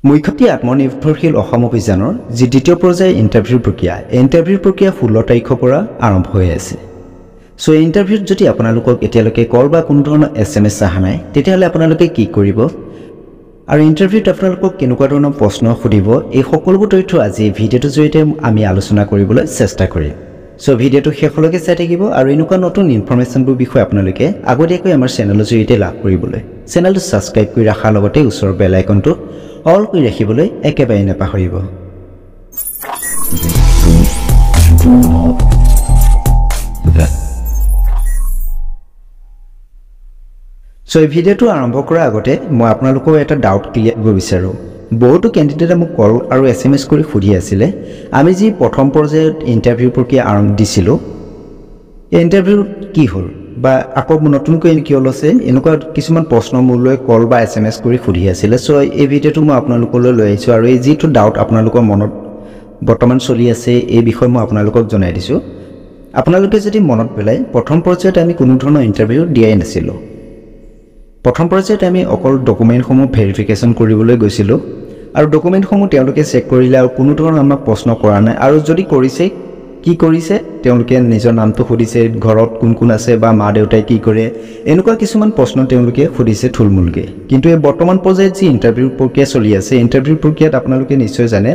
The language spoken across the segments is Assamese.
মুখ্যমন্ত্ৰী আত্মনিৰ্ভৰশীল অসম অভিযানৰ যি দ্বিতীয় পৰ্যায়ৰ ইণ্টাৰভিউ প্ৰক্ৰিয়া এই ইণ্টাৰভিউ প্ৰক্ৰিয়া 16 তাৰিখৰ পৰা আৰম্ভ হৈ আছে। সো এই ইণ্টাৰভিউত যদি আপোনালোকক এতিয়ালৈকে কল বা কোনো ধৰণৰ SMS অহা নাই তেতিয়াহ'লে আপোনালোকে কি কৰিব আৰু ইণ্টাৰভিউত আপোনালোকক কেনেকুৱা ধৰণৰ প্ৰশ্ন সুধিব এই সকলোবোৰ তথ্য আজি এই ভিডিঅ'টোৰ জৰিয়তে আমি আলোচনা কৰিবলৈ চেষ্টা কৰিম। সো ভিডিঅ'টো শেষলৈকে চাই থাকিব আৰু এনেকুৱা নতুন ইনফৰমেশ্যনবোৰ বিষয়ে আপোনালোকে আগতীয়াকৈ আমাৰ চেনেলৰ জৰিয়তে লাভ কৰিবলৈ চেনেলটো ছাবস্ক্ৰাইব কৰি ৰখাৰ লগতে ওচৰৰ বেল আইকনটো অল কৰি ৰাখিবলৈ একেবাৰে নাপাহৰিব। সো এই ভিডিঅ'টো আৰম্ভ কৰাৰ আগতে মই আপোনালোকক এটা ডাউট ক্লিয়াৰ কৰিব বিচাৰোঁ। বহুতো কেণ্ডিডেটে মোক কল আৰু SMS কৰি সুধি আছিলে আমি যি প্ৰথম পৰ্যায়ত ইণ্টাৰভিউ প্ৰক্ৰিয়া আৰম্ভ দিছিলোঁ এই ইণ্টাৰভিউ কি হ'ল বা আকৌ নতুনকৈ কিয় লৈছে এনেকুৱা কিছুমান প্ৰশ্ন মোলৈ কল বা SMS কৰি সুধি আছিলে। সো এই ভিডিঅ'টো মই আপোনালোকলৈ লৈ আহিছোঁ আৰু এই যিটো ডাউট আপোনালোকৰ মনত বৰ্তমান চলি আছে এই বিষয়ে মই আপোনালোকক জনাই দিছোঁ। আপোনালোকে যদি মনত পেলাই প্ৰথম পৰ্যায়ত আমি কোনো ধৰণৰ ইণ্টাৰভিউ দিয়াই নাছিলোঁ। প্ৰথম পৰ্যায়ত আমি অকল ডকুমেণ্টসমূহ ভেৰিফিকেশ্যন কৰিবলৈ গৈছিলোঁ আৰু ডকুমেণ্টসমূহ তেওঁলোকে চেক কৰিলে আৰু কোনো ধৰণৰ আমাক প্ৰশ্ন কৰা নাই আৰু যদি কৰিছে কি কৰিছে তেওঁলোকে নিজৰ নামটো সুধিছে, ঘৰত কোন কোন আছে বা মা দেউতাই কি কৰে এনেকুৱা কিছুমান প্ৰশ্ন তেওঁলোকে সুধিছে থুলমূলকৈ। কিন্তু এই বৰ্তমান পৰ্যায়ত যি ইণ্টাৰভিউ প্ৰক্ৰিয়া চলি আছে ইণ্টাৰভিউ প্ৰক্ৰিয়াত আপোনালোকে নিশ্চয় জানে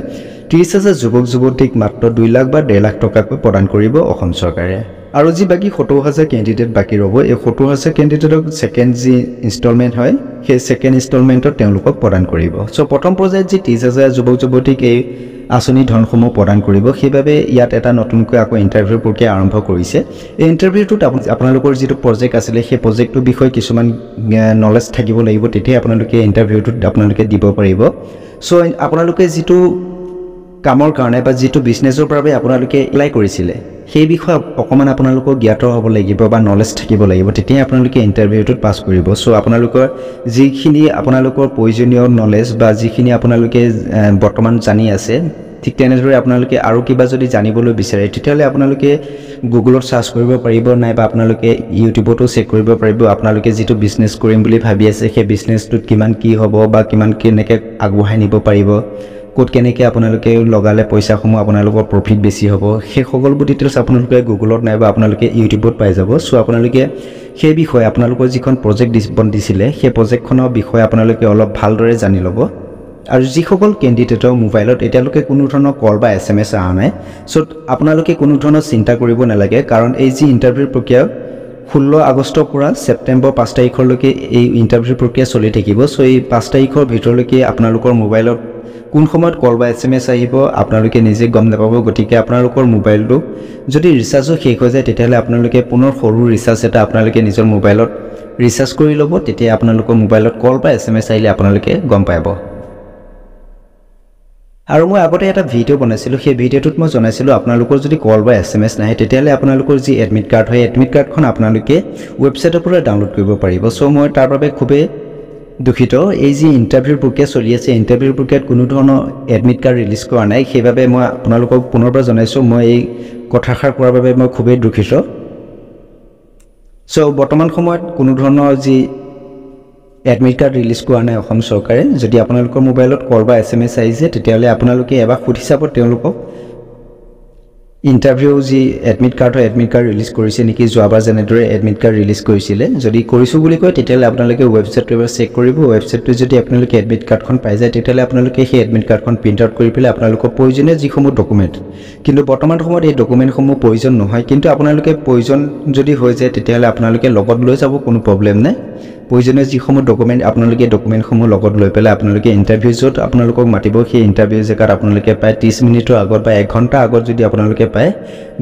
30,000 যুৱক যুৱতীক মাত্ৰ 2 লাখ বা 1.5 লাখ টকাকৈ প্ৰদান কৰিব অসম চৰকাৰে আৰু যি বাকী 70,000 কেণ্ডিডেট বাকী ৰ'ব এই 70,000 কেণ্ডিডেটক ছেকেণ্ড যি ইনষ্টলমেণ্ট হয় সেই ছেকেণ্ড ইনষ্টলমেণ্টত তেওঁলোকক প্ৰদান কৰিব। সো প্ৰথম পৰ্যায়ত যি 30,000 যুৱক যুৱতীক এই আঁচনি ধনসমূহ প্ৰদান কৰিব সেইবাবে ইয়াত এটা নতুনকৈ আকৌ ইণ্টাৰভিউ প্ৰক্ৰিয়া আৰম্ভ কৰিছে। এই ইণ্টাৰভিউটোত আপোনালোকৰ যিটো প্ৰজেক্ট আছিলে সেই প্ৰজেক্টটোৰ বিষয়ে কিছুমান নলেজ থাকিব লাগিব, তেতিয়াই আপোনালোকে ইণ্টাৰভিউটোত আপোনালোকে দিব পাৰিব। সো আপোনালোকে যিটো কামৰ কাৰণে বা যিটো বিজনেছৰ বাবে আপোনালোকে এপ্লাই কৰিছিলে সেই বিষয়ে অকণমান আপোনালোকক জ্ঞাত হ'ব লাগিব বা নলেজ থাকিব লাগিব, তেতিয়াই আপোনালোকে ইণ্টাৰভিউটোত পাছ কৰিব। সো আপোনালোকৰ যিখিনি আপোনালোকৰ প্ৰয়োজনীয় নলেজ বা যিখিনি আপোনালোকে বৰ্তমান জানি আছে ঠিক তেনেদৰে আপোনালোকে আৰু কিবা যদি জানিবলৈ বিচাৰে তেতিয়াহ'লে আপোনালোকে গুগলত চাৰ্চ কৰিব পাৰিব নাইবা আপোনালোকে ইউটিউবতো চেক কৰিব পাৰিব আপোনালোকে যিটো বিজনেছ কৰিম বুলি ভাবি আছে সেই বিজনেছটোত কিমান কি হ'ব বা কিমান কেনেকৈ আগবঢ়াই নিব পাৰিব, ক'ত কেনেকৈ আপোনালোকে লগালে পইচাসমূহ আপোনালোকৰ প্ৰফিট বেছি হ'ব সেই সকলোবোৰ ডিটেইলছ আপোনালোকে গুগলত নাইবা আপোনালোকে ইউটিউবত পাই যাব। সো আপোনালোকে সেই বিষয়ে আপোনালোকৰ যিখন প্ৰজেক্ট দিছিলে সেই প্ৰজেক্টখনৰ বিষয়ে আপোনালোকে অলপ ভালদৰে জানি ল'ব। আৰু যিসকল কেণ্ডিডেটৰ মোবাইলত এতিয়ালৈকে কোনো ধৰণৰ কল বা SMS অহা নাই সো আপোনালোকে কোনো ধৰণৰ চিন্তা কৰিব নালাগে, কাৰণ এই যি ইণ্টাৰভিউ প্ৰক্ৰিয়া 16 আগষ্টৰ পৰা ছেপ্টেম্বৰ 5 তাৰিখলৈকে এই ইণ্টাৰভিউ প্ৰক্ৰিয়া চলি থাকিব। সো এই 5 তাৰিখৰ ভিতৰলৈকে আপোনালোকৰ মোবাইলত কোন সময়ত কল বা SMS আহিব আপোনালোকে নিজে গম নাপাব। গতিকে আপোনালোকৰ মোবাইলটো যদি ৰিচাৰ্জো শেষ হৈ যায় তেতিয়াহ'লে আপোনালোকে পুনৰ সৰু ৰিচাৰ্জ এটা আপোনালোকে নিজৰ মোবাইলত ৰিচাৰ্জ কৰি ল'ব, তেতিয়া আপোনালোকৰ মোবাইলত কল বা SMS আহিলে আপোনালোকে গম পাব। আৰু মই আগতে এটা ভিডিঅ' বনাইছিলোঁ সেই ভিডিঅ'টোত মই জনাইছিলোঁ আপোনালোকৰ যদি কল বা SMS নাহে তেতিয়াহ'লে আপোনালোকৰ যি এডমিট কাৰ্ড হয় এডমিট কাৰ্ডখন আপোনালোকে ৱেবছাইটৰ পৰা ডাউনলোড কৰিব পাৰিব। সো মই তাৰ বাবে খুবেই দুখিত, এই যি ইণ্টাৰভিউ প্ৰক্ৰিয়া চলি আছে ইণ্টাৰভিউ প্ৰক্ৰিয়াত কোনো ধৰণৰ এডমিট কাৰ্ড ৰিলিজ কৰা নাই, সেইবাবে মই আপোনালোকক পুনৰবাৰ জনাইছোঁ মই এই কথাষাৰ কোৱাৰ বাবে মই খুবেই দুখিত। সো বৰ্তমান সময়ত কোনো ধৰণৰ যি এডমিট কাৰ্ড ৰিলিজ কৰা নাই অসম চৰকাৰে। যদি আপোনালোকৰ মোবাইলত কল বা SMS আহিছে তেতিয়াহ'লে আপোনালোকে এবাৰ সুধি চাব তেওঁলোকক ইণ্টাৰভিউ যি এডমিট কাৰ্ড হয় এডমিট কাৰ্ড ৰিলিজ কৰিছে নেকি, যোৱাবাৰ যেনেদৰে এডমিট কাৰ্ড ৰিলিজ কৰিছিলে। যদি কৰিছোঁ বুলি কয় তেতিয়াহ'লে আপোনালোকে ৱেবছাইটটো এবাৰ চেক কৰিব। ৱেবছাইটটো যদি আপোনালোকে এডমিট কাৰ্ডখন পাই যায় তেতিয়াহ'লে আপোনালোকে সেই এডমিট কাৰ্ডখন প্ৰিণ্ট আউট কৰি পেলাই আপোনালোকৰ প্ৰয়োজনীয় যিসমূহ ডকুমেণ্ট, কিন্তু বৰ্তমান সময়ত এই ডকুমেণ্টসমূহ প্ৰয়োজন নহয়, কিন্তু আপোনালোকে প্ৰয়োজন যদি হৈ যায় তেতিয়াহ'লে আপোনালোকে লগত লৈ যাব, কোনো প্ৰব্লেম নাই। প্ৰয়োজনীয় যিসমূহ ডকুমেণ্ট আপোনালোকে ডকুমেণ্টসমূহ লগত লৈ পেলাই আপোনালোকে ইণ্টাৰভিউ য'ত আপোনালোকক মাতিব সেই ইণ্টাৰভিউ জেগাত আপোনালোকে প্ৰায় 30 মিনিটৰ আগত বা 1 ঘণ্টা আগত যদি আপোনালোকে পায়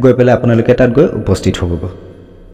গৈ পেলাই আপোনালোকে তাত গৈ উপস্থিত হ'ব।